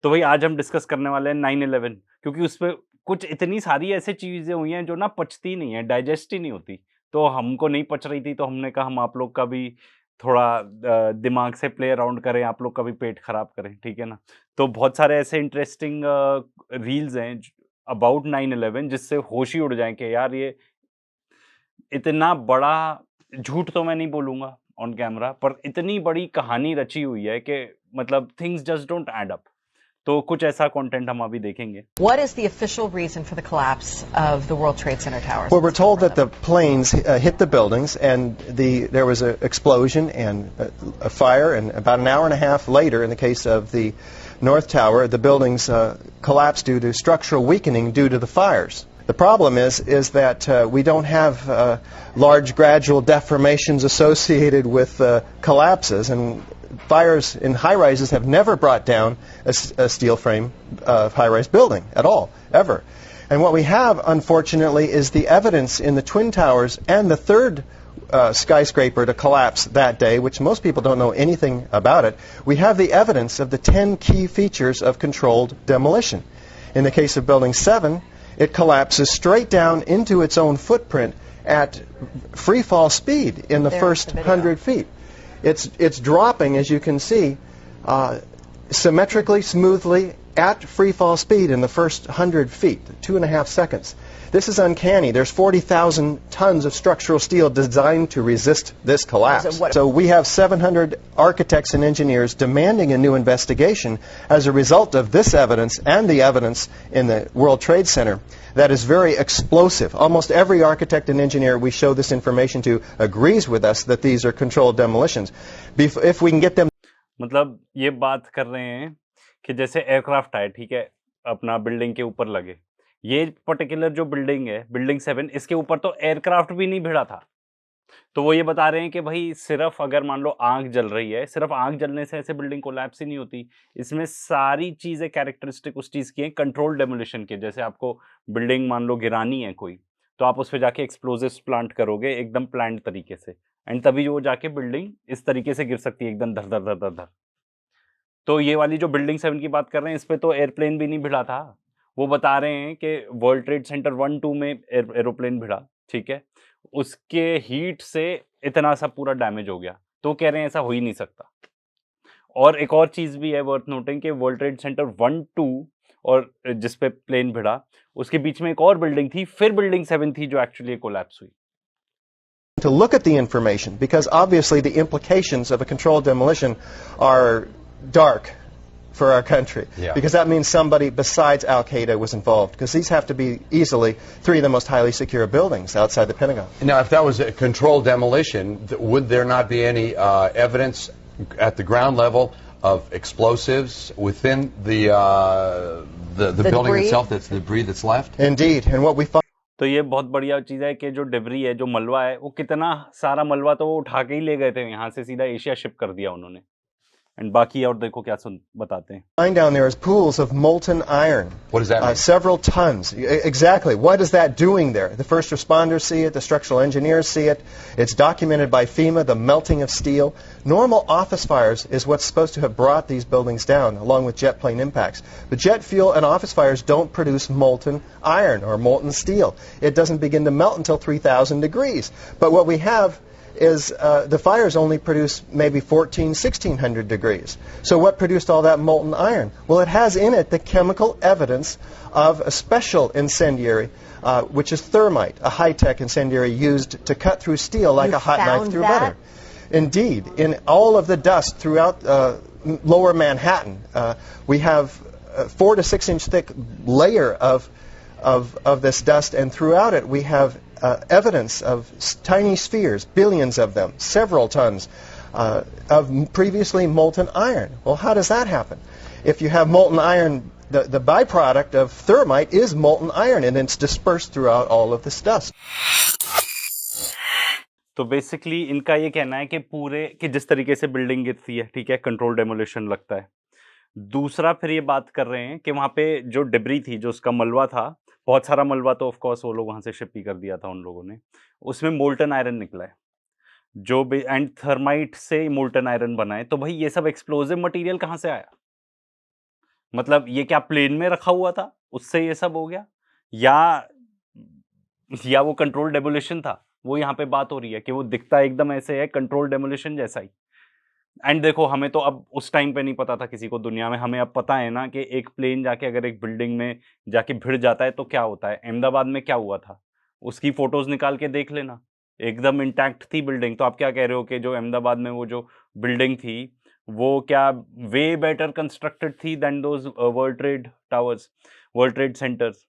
तो वही आज हम डिस्कस करने वाले हैं 9/11 क्योंकि उसपे कुछ इतनी सारी ऐसी चीज़ें हुई हैं जो ना पचती नहीं है, डाइजेस्ट ही नहीं होती। तो हमको नहीं पच रही थी तो हमने कहा हम आप लोग का भी थोड़ा दिमाग से प्ले अराउंड करें, आप लोग का भी पेट खराब करें, ठीक है ना? तो बहुत सारे ऐसे इंटरेस्टिंग रील्स हैं ज अबाउट 9/11 जिससे होश ही उड़ जाए कि यार ये इतना बड़ा झूठ तो मैं नहीं बोलूँगा ऑन कैमरा पर इतनी बड़ी कहानी रची हुई है कि मतलब things just don't add up. तो कुछ ऐसा कंटेंट हम अभी देखेंगे। What is the official reason for the collapse of the World Trade Center towers? Well, we're told that the planes hit the buildings and there was an explosion and a fire, and about an hour and a half later, in the case of the North Tower, the buildings collapsed due to structural weakening due to the fires. The problem is that we don't have large gradual deformations associated with collapses, and fires in high-rises have never brought down a steel frame high-rise building at all, ever. And what we have, unfortunately, is the evidence in the Twin Towers and the third skyscraper to collapse that day, which most people don't know anything about it. We have the evidence of the 10 key features of controlled demolition. In the case of Building 7, it collapses straight down into its own footprint at free fall speed in the first 100 feet. It's dropping, as you can see, symmetrically, smoothly, at free fall speed in the first 100 feet, 2.5 seconds. This is uncanny. There's 40,000 tons of structural steel designed to resist this collapse. So we have 700 architects and engineers demanding a new investigation as a result of this evidence and the evidence in the World Trade Center that is very explosive. Almost every architect and engineer we show this information to agrees with us that these are controlled demolitions. If we can get them... मतलब ये बात कर रहे हैं कि जैसे aircraft आए, ठीक है, अपना बिल्डिंग के ऊपर लगे। ये पर्टिकुलर जो बिल्डिंग है, बिल्डिंग 7, इसके ऊपर तो एयरक्राफ्ट भी नहीं भिड़ा था। तो वो ये बता रहे हैं कि भाई सिर्फ अगर मान लो आग जल रही है, सिर्फ आग जलने से ऐसे बिल्डिंग कोलैप्स ही नहीं होती। इसमें सारी चीज़ें कैरेक्टरिस्टिक उस चीज़ की हैं कंट्रोल्ड डेमोलिशन की। जैसे आपको बिल्डिंग मान लो गिरानी है कोई, तो आप उस पे जाके एक्सप्लोजिव्स प्लांट करोगे एकदम प्लान्ड तरीके से, एंड तभी वो जाके बिल्डिंग इस तरीके से गिर सकती है एकदम धर, धर, धर, धर, धर। तो ये वाली जो बिल्डिंग 7 की बात कर रहे हैं, इस पे तो एयरप्लेन भी नहीं भिड़ा था। वो बता रहे हैं कि वर्ल्ड ट्रेड सेंटर 1-2 में एरोप्लेन भिड़ा, ठीक है? उसके हीट से इतना सा पूरा डैमेज हो गया। तो कह रहे हैं ऐसा हो ही नहीं सकता। और एक और चीज़ भी है वर्थ नोटिंग कि वर्ल्ड ट्रेड सेंटर 1-2 और जिस पे प्लेन भिड़ा, उसके बीच में एक और बिल्डिंग थी, फिर बिल्डिंग 7 थी जो एक्चुअली कोलैप्स हुई। To look at the information, because obviously the implications of a controlled demolition are dark for our country, because that means somebody besides Al-Qaeda was involved, because these have to be easily 3 of the most highly secure buildings outside the Pentagon. Now, if that was a controlled demolition, would there not be any evidence at the ground level of explosives within the building itself, that's the debris that's left? Indeed, and what we find... तो ये बहुत बढ़िया चीज़ है कि जो debris है, जो मलबा है, वो कितना सारा मलबा तो वो उठा के ही ले गए थे, यहाँ से सीधा एशिया शिप कर दिया उन्होंने। एंड बाकी और देखो क्या बताते हैं। Find down there is pools of molten iron. What does that mean? Several tons. Exactly. What is that doing there? The first responders see it. The structural engineers see it. It's documented by FEMA, the melting of steel. Normal office fires is what's supposed to have brought these buildings down, along with jet plane impacts. But jet fuel and office fires don't produce molten iron or molten steel. It doesn't begin to melt until 3,000 degrees. But what we have is the fires only produce maybe 1,600 degrees. So what produced all that molten iron? Well, it has in it the chemical evidence of a special incendiary, which is thermite, a high-tech incendiary used to cut through steel like a hot knife through butter. Indeed, in all of the dust throughout lower Manhattan, we have 4 to 6 inch thick layer of this dust, and throughout it we have evidence of tiny spheres, billions of them, several tons of previously molten iron. Well, how does that happen? If you have molten iron, the byproduct of thermite is molten iron, and it's dispersed throughout all of this dust. तो basically इनका ये कहना है कि पूरे कि जिस तरीके से बिल्डिंग गिरती है, ठीक है, कंट्रोल डेमोलिशन लगता है। दूसरा फिर ये बात कर रहे हैं कि वहाँ पे जो डिब्री थी, जो उसका मलबा था, बहुत सारा मलबा तो ऑफ कोर्स वो लोग वहाँ से शिप ही कर दिया था उन लोगों ने। उसमें मोल्टन आयरन निकला है, जो भी एंड थर्माइट से मोल्टन आयरन बना है। तो भाई ये सब एक्सप्लोजिव मटेरियल कहाँ से आया? मतलब ये क्या प्लेन में रखा हुआ था, उससे ये सब हो गया, या वो कंट्रोल डेमोलिशन था? वो यहाँ पे बात हो रही है कि वो दिखता एकदम ऐसे है, कंट्रोल डेमोलिशन जैसा ही। एंड देखो, हमें तो अब उस टाइम पे नहीं पता था किसी को दुनिया में, हमें अब पता है ना कि एक प्लेन जाके अगर एक बिल्डिंग में जाके भिड़ जाता है तो क्या होता है। अहमदाबाद में क्या हुआ था, उसकी फोटोज निकाल के देख लेना, एकदम इंटैक्ट थी बिल्डिंग। तो आप क्या कह रहे हो कि जो अहमदाबाद में वो जो बिल्डिंग थी वो क्या वे बेटर कंस्ट्रक्टेड थी than those world trade towers, world trade centers,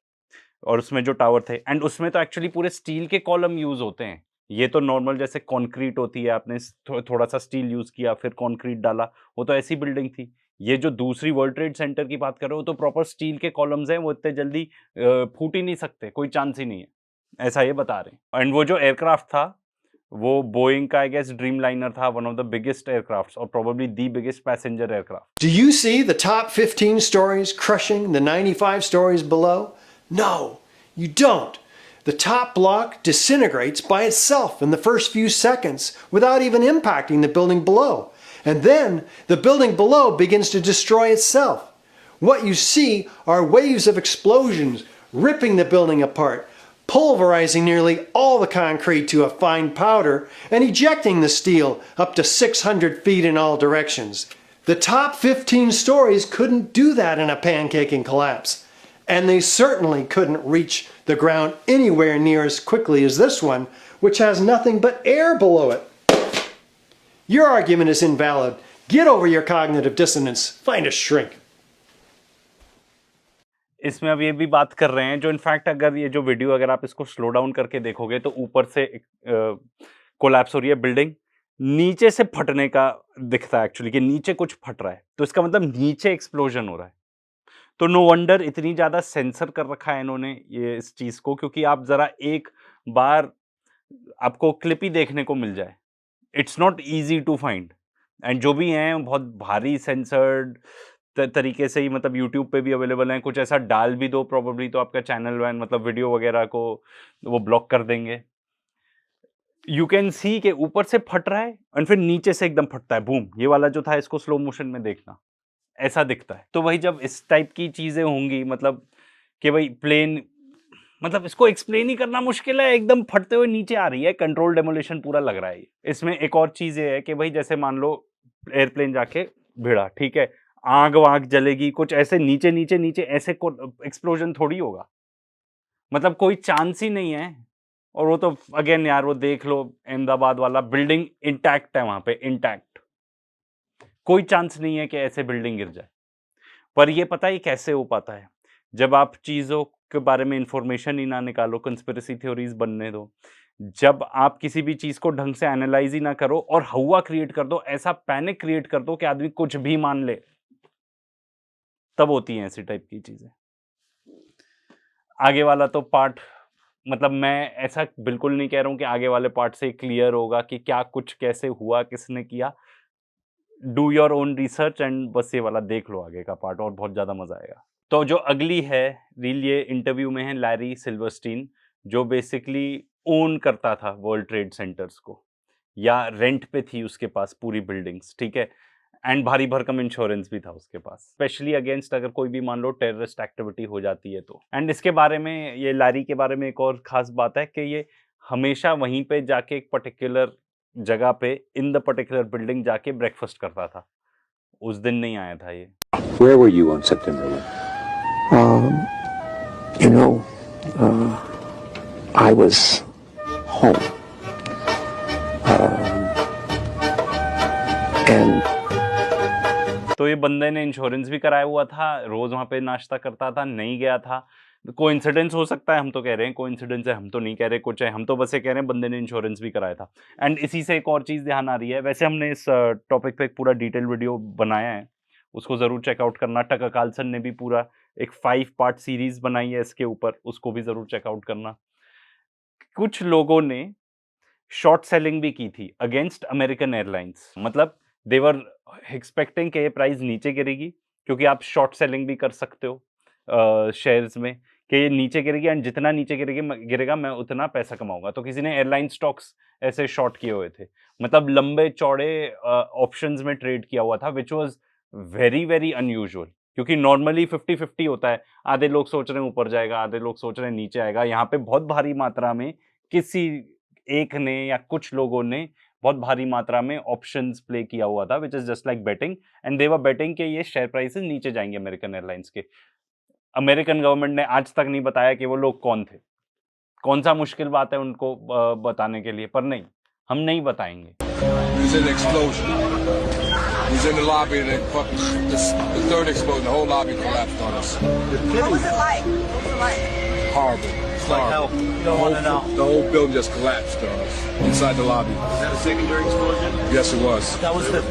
और उसमें जो टावर थे। एंड उसमें तो एक्चुअली पूरे स्टील के कॉलम यूज होते हैं, ये तो नॉर्मल जैसे कंक्रीट होती है, आपने थोड़ा सा स्टील यूज किया फिर कंक्रीट डाला, वो तो ऐसी बिल्डिंग थी। ये जो दूसरी वर्ल्ड ट्रेड सेंटर की बात कर रहे हो तो प्रॉपर स्टील के कॉलम्स हैं, वो इतने जल्दी फूट ही नहीं सकते, कोई चांस ही नहीं है, ऐसा ये बता रहे हैं। एंड वो जो एयरक्राफ्ट था वो बोइंग का आई गेस ड्रीम लाइनर था, one of the biggest aircraft और probably the biggest passenger aircraft. Do you see the top 15 stories crushing the 95 stories below? No, you don't. The top block disintegrates by itself in the first few seconds without even impacting the building below. And then the building below begins to destroy itself. What you see are waves of explosions ripping the building apart, pulverizing nearly all the concrete to a fine powder and ejecting the steel up to 600 feet in all directions. The top 15 stories couldn't do that in a pancaking collapse. And they certainly couldn't reach the ground anywhere near as quickly as this one, which has nothing but air below it. Your argument is invalid. Get over your cognitive dissonance. Find a shrink. इसमें अब ये भी बात कर रहे हैं जो in fact अगर ये जो वीडियो अगर आप इसको स्लो डाउन करके देखोगे तो ऊपर से कोलैप्स हो रही है बिल्डिंग, नीचे से फटने का दिखता है एक्चुअली कि नीचे कुछ फट रहा है, तो इसका मतलब नीचे एक्सप्लोजन हो रहा है। तो नो वंडर इतनी ज़्यादा सेंसर कर रखा है इन्होंने ये इस चीज़ को, क्योंकि आप ज़रा एक बार आपको क्लिप ही देखने को मिल जाए, it's not easy to find. And जो भी हैं बहुत भारी सेंसर्ड तरीके से ही, मतलब यूट्यूब पे भी अवेलेबल हैं, कुछ ऐसा डाल भी दो प्रोबेबली तो आपका चैनल वैन मतलब वीडियो वगैरह को वो ब्लॉक कर देंगे। यू कैन सी के ऊपर से फट रहा है और फिर नीचे से एकदम फटता है, बूम। ये वाला जो था इसको स्लो मोशन में देखना, ऐसा दिखता है। तो वही जब इस टाइप की चीजें होंगी, मतलब कि भाई प्लेन, मतलब इसको एक्सप्लेन ही करना मुश्किल है, एकदम फटते हुए नीचे आ रही है, कंट्रोल डेमोलिशन पूरा लग रहा है। इसमें एक और चीज ये है कि भाई जैसे मान लो एयरप्लेन जाके भिड़ा, ठीक है, आग वाग जलेगी, कुछ ऐसे नीचे नीचे नीचे ऐसे एक्सप्लोजन थोड़ी होगा, मतलब कोई चांस ही नहीं है। और वो तो अगेन यार वो देख लो अहमदाबाद वाला, बिल्डिंग इंटैक्ट है वहां पे, इंटैक्ट, कोई चांस नहीं है कि ऐसे बिल्डिंग गिर जाए। पर ये पता ही कैसे हो पाता है, जब आप चीज़ों के बारे में इंफॉर्मेशन ही ना निकालो, कंस्पिरेसी थ्योरीज बनने दो, जब आप किसी भी चीज़ को ढंग से एनालाइज ही ना करो और हवा क्रिएट कर दो, ऐसा पैनिक क्रिएट कर दो कि आदमी कुछ भी मान ले, तब होती हैं ऐसी टाइप की चीज़ें। आगे वाला तो पार्ट, मतलब मैं ऐसा बिल्कुल नहीं कह रहा हूँ कि आगे वाले पार्ट से क्लियर होगा कि क्या कुछ कैसे हुआ, किसने किया। Do your own research and बस ये वाला देख लो आगे का पार्ट, और बहुत ज़्यादा मज़ा आएगा। तो जो अगली है रील, ये इंटरव्यू में है लैरी सिल्वरस्टीन, जो बेसिकली ओन करता था वर्ल्ड ट्रेड सेंटर्स को, या रेंट पे थी उसके पास पूरी बिल्डिंग्स, ठीक है, एंड भारी भरकम इंश्योरेंस भी था उसके पास, स्पेशली अगेंस्ट अगर कोई भी मान लो टेररिस्ट एक्टिविटी हो जाती है तो। एंड इसके बारे में, ये लैरी के बारे में एक और खास बात है कि ये हमेशा वहीं पे जाके एक पर्टिकुलर जगह पे इन द पर्टिकुलर बिल्डिंग जाके ब्रेकफास्ट करता था। उस दिन नहीं आया था ये। Where were you on September 11th? You know, I was home. And तो ये बंदे ने इंश्योरेंस भी कराया हुआ था, रोज वहां पे नाश्ता करता था, नहीं गया था। कोइंसिडेंस हो सकता है, हम तो कह रहे हैं कोइंसिडेंस है, हम तो नहीं कह रहे कुछ है, हम तो बस ये कह रहे हैं बंदे ने इंश्योरेंस भी कराया था। एंड इसी से एक और चीज़ ध्यान आ रही है, वैसे हमने इस टॉपिक पे एक पूरा डिटेल वीडियो बनाया है, उसको ज़रूर चेकआउट करना। टकर कार्लसन ने भी पूरा एक 5 पार्ट सीरीज बनाई है इसके ऊपर, उसको भी ज़रूर चेकआउट करना। कुछ लोगों ने शॉर्ट सेलिंग भी की थी अगेंस्ट अमेरिकन एयरलाइंस, मतलब दे वर एक्सपेक्टिंग कि ये प्राइस नीचे गिरेगी, क्योंकि आप शॉर्ट सेलिंग भी कर सकते हो शेयर्स में कि ये नीचे गिरेगी, एंड जितना नीचे गिरेगा मैं उतना पैसा कमाऊंगा। तो किसी ने एयरलाइन स्टॉक्स ऐसे शॉर्ट किए हुए थे, मतलब लंबे चौड़े ऑप्शंस में ट्रेड किया हुआ था, which was very very unusual. क्योंकि नॉर्मली 50-50 होता है, आधे लोग सोच रहे हैं ऊपर जाएगा, आधे लोग सोच रहे हैं नीचे आएगा। यहाँ पे बहुत भारी मात्रा में किसी एक ने या कुछ लोगों ने बहुत भारी मात्रा में ऑप्शंस प्ले किया हुआ था, which is just like betting, and they were betting कि ये शेयर प्राइसेस नीचे जाएंगे अमेरिकन एयरलाइंस के। अमेरिकन गवर्नमेंट ने आज तक नहीं बताया कि वो लोग कौन थे। कौन सा मुश्किल बात है उनको बताने के लिए, पर नहीं, हम नहीं बताएंगे। He was in an explosion. He was in the lobby and the third explosion, the whole lobby collapsed on us. What was it like? What was it like? Horrible. It's like hell. You don't want to know. The whole building just collapsed on us inside the lobby. Was that a secondary explosion? Yes, it was. That was the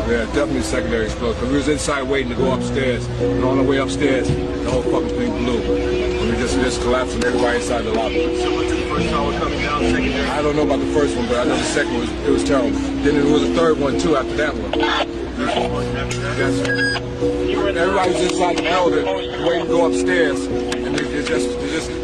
Yeah, definitely a secondary explosion. Because we was inside waiting to go upstairs, and on the way upstairs, the whole fucking thing blew. And we just collapsed and everybody inside the lobby. similar to the first tower coming down, secondary. I don't know about the first one, but I know the second was terrible. Then there was a third one too after that one. Yes. Everybody was inside the building waiting to go upstairs, and they just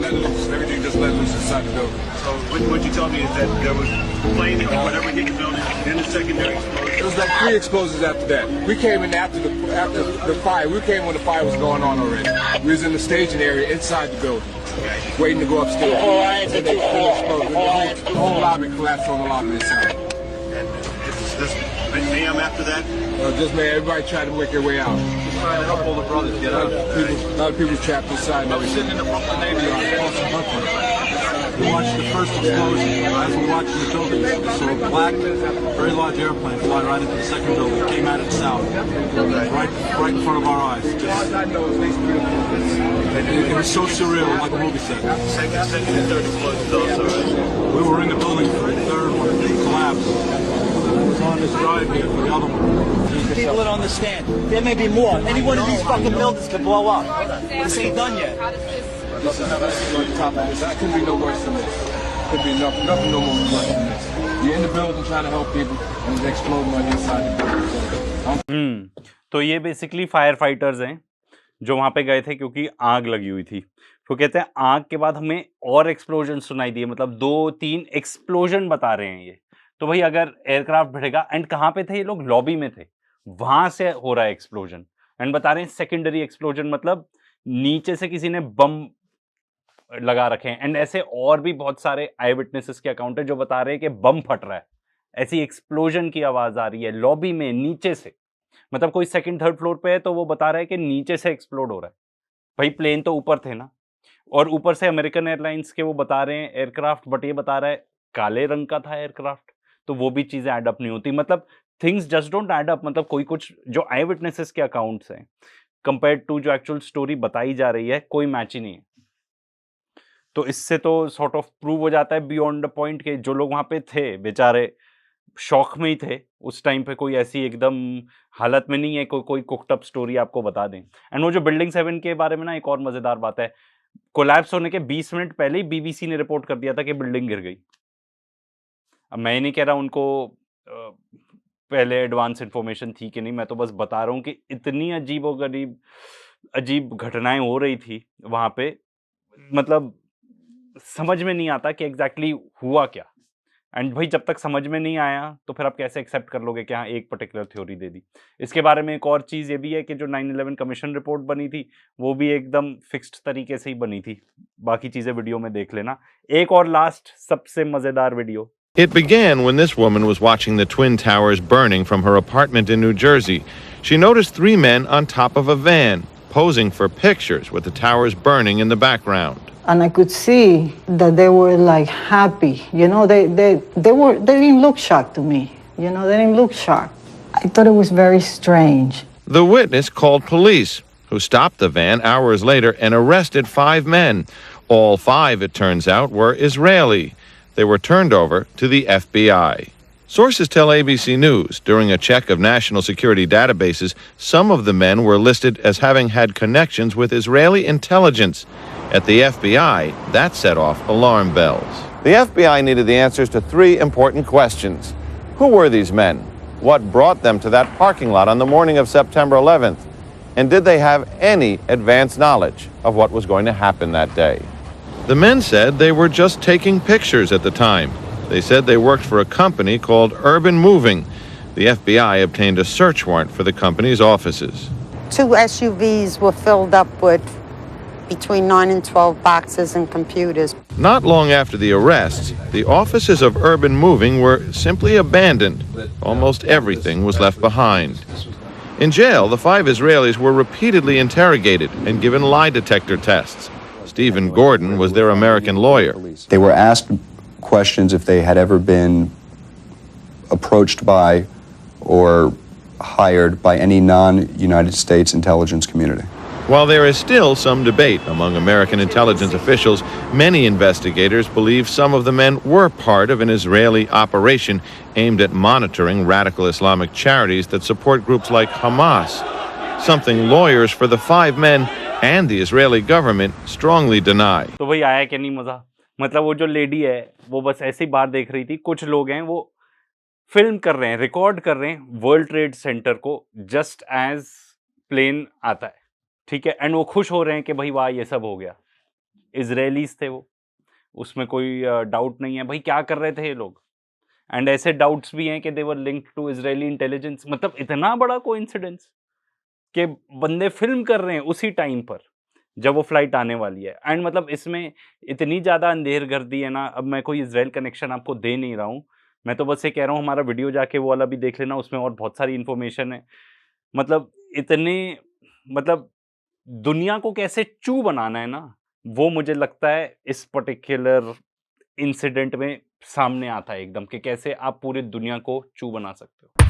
let loose. Everything just let loose inside the building. So what you told me is that there was plane or whatever hit the building, then the secondary explosion. It was like 3 explosions after that. We came in after the fire. We came when the fire was going on already. We was in the staging area inside the building, waiting to go upstairs. And they exploded. The whole lobby collapsed on the lobby inside. And it's just mayhem after that. Just man, everybody tried to work their way out. Trying to help all the brothers get out. A lot of people trapped inside. I was sitting in the Brooklyn neighborhood. We watched the first explosion. As we watched the building, we saw a black, very large airplane fly right into the second building. It came out of the south, right in front of our eyes. It was so surreal, like a movie set. Second and third explosions also, right? We were in the building for the third one. It collapsed. I was on this drive here for the other one. People don't understand. There may be more. Any one of these fucking buildings could blow up. This ain't done yet. That could be no worse than this. Could be nothing no more worse than this. You're in the building trying to help people, and it's exploding right inside the building. तो ये basically fire fighters हैं जो वहां पे गए थे क्योंकि आग लगी हुई थी। तो कहते हैं आग के बाद हमें और एक्सप्लोजन सुनाई दिए, मतलब 2-3 एक्सप्लोजन बता रहे हैं ये। तो भाई अगर एयरक्राफ्ट भिड़ेगा, एंड कहाँ पे थे ये लोग? लॉबी में थे, वहां से हो रहा है एक्सप्लोजन। एंड बता रहे हैं सेकेंडरी एक्सप्लोजन, मतलब नीचे से किसी ने बम लगा रखे हैं। एंड ऐसे और भी बहुत सारे आई विटनेसेस के अकाउंट है जो बता रहे हैं कि बम फट रहा है, ऐसी एक्सप्लोजन की आवाज आ रही है लॉबी में नीचे से। मतलब कोई सेकंड थर्ड फ्लोर पे है तो वो बता रहा है कि नीचे से एक्सप्लोड हो रहा है। भाई प्लेन तो ऊपर थे ना, और ऊपर से अमेरिकन एयरलाइंस के वो बता रहे हैं एयरक्राफ्ट, बट ये बता रहा है काले रंग का था एयरक्राफ्ट। तो वो भी चीजें एड अप नहीं होती, मतलब things just don't add up. मतलब कोई कुछ जो आई विटनेसेस के अकाउंट्स हैं कंपेयर टू जो एक्चुअल स्टोरी बताई जा रही है, कोई मैच ही नहीं है। तो इससे तो सॉर्ट ऑफ प्रूव हो जाता है बियॉन्ड द पॉइंट के जो लोग वहां पे थे बेचारे शौक में ही थे उस टाइम पे, कोई ऐसी एकदम हालत में नहीं है कोई कुक्ड अप स्टोरी आपको बता दें। एंड वो जो बिल्डिंग 7 के बारे में ना एक और मजेदार बात है, कोलैप्स होने के 20 मिनट पहले ही बीबीसी ने रिपोर्ट कर दिया था कि बिल्डिंग गिर गई। अब मैं नहीं कह रहा उनको पहले एडवांस इंफॉर्मेशन थी कि नहीं, मैं तो बस बता रहा हूँ कि इतनी अजीब घटनाएं हो रही थी वहां पे, मतलब समझ में नहीं आता कि एग्जैक्टली हुआ क्या। एंड भाई जब तक समझ में नहीं आया तो फिर आप कैसे एक्सेप्ट कर लोगे कि हाँ एक पर्टिकुलर थ्योरी दे दी। इसके बारे में एक और चीज़ ये भी है कि जो 9/11 कमीशन रिपोर्ट बनी थी वो भी एकदम फिक्स्ड तरीके से ही बनी थी। बाकी चीज़ें वीडियो में देख लेना। एक और लास्ट सबसे मज़ेदार video. It began when this woman was watching the Twin Towers burning from her apartment in New Jersey. She noticed 3 men on top of a van, posing for pictures with the towers burning in the background. And I could see that they were like happy, you know, they didn't look shocked to me, you know, they didn't look shocked. I thought it was very strange. The witness called police, who stopped the van hours later and arrested 5 men. All 5, it turns out, were Israeli. They were turned over to the FBI. Sources tell ABC News during a check of national security databases, some of the men were listed as having had connections with Israeli intelligence. At the FBI, that set off alarm bells. The FBI needed the answers to 3 important questions. Who were these men? What brought them to that parking lot on the morning of September 11th? And did they have any advance knowledge of what was going to happen that day? The men said they were just taking pictures at the time. They said they worked for a company called Urban Moving. The FBI obtained a search warrant for the company's offices. 2 SUVs were filled up with between 9 and 12 boxes and computers. Not long after the arrests, the offices of urban moving were simply abandoned. Almost everything was left behind. In jail, the 5 Israelis were repeatedly interrogated and given lie detector tests. Stephen Gordon was their American lawyer. They were asked questions if they had ever been approached by or hired by any non-United States intelligence community. While there is still some debate among American intelligence officials, many investigators believe some of the men were part of an Israeli operation aimed at monitoring radical Islamic charities that support groups like Hamas, something lawyers for the 5 men and the Israeli government strongly deny. तो भाई आया क्या नहीं मजा? मतलब वो जो lady है वो बस ऐसे ही बाहर देख रही थी, कुछ लोग हैं वो फिल्म कर रहे हैं, रिकॉर्ड कर रहे हैं वर्ल्ड ट्रेड सेंटर को जस्ट एज प्लेन आता है, ठीक है, एंड वो खुश हो रहे हैं कि भाई वाह ये सब हो गया। इजरायलीज थे वो, उसमें कोई डाउट नहीं है। भाई क्या कर रहे थे ये लोग? एंड ऐसे डाउट्स भी हैं कि दे वर लिंक्ड टू इजरायली इंटेलिजेंस। मतलब इतना बड़ा कोइंसिडेंस कि बंदे फिल्म कर रहे हैं उसी टाइम पर जब वो फ्लाइट आने वाली है। एंड मतलब इसमें इतनी ज़्यादा अंधेर गर्दी है ना। अब मैं कोई इजराइल कनेक्शन आपको दे नहीं रहा हूँ, मैं तो बस ये कह रहा हूँ हमारा वीडियो जाके वो वाला भी देख लेना, उसमें और बहुत सारी इन्फॉर्मेशन है। मतलब इतने मतलब दुनिया को कैसे चू बनाना है ना, वो मुझे लगता है इस पर्टिकुलर इंसिडेंट में सामने आता है एकदम, कि कैसे आप पूरी दुनिया को चू बना सकते हो।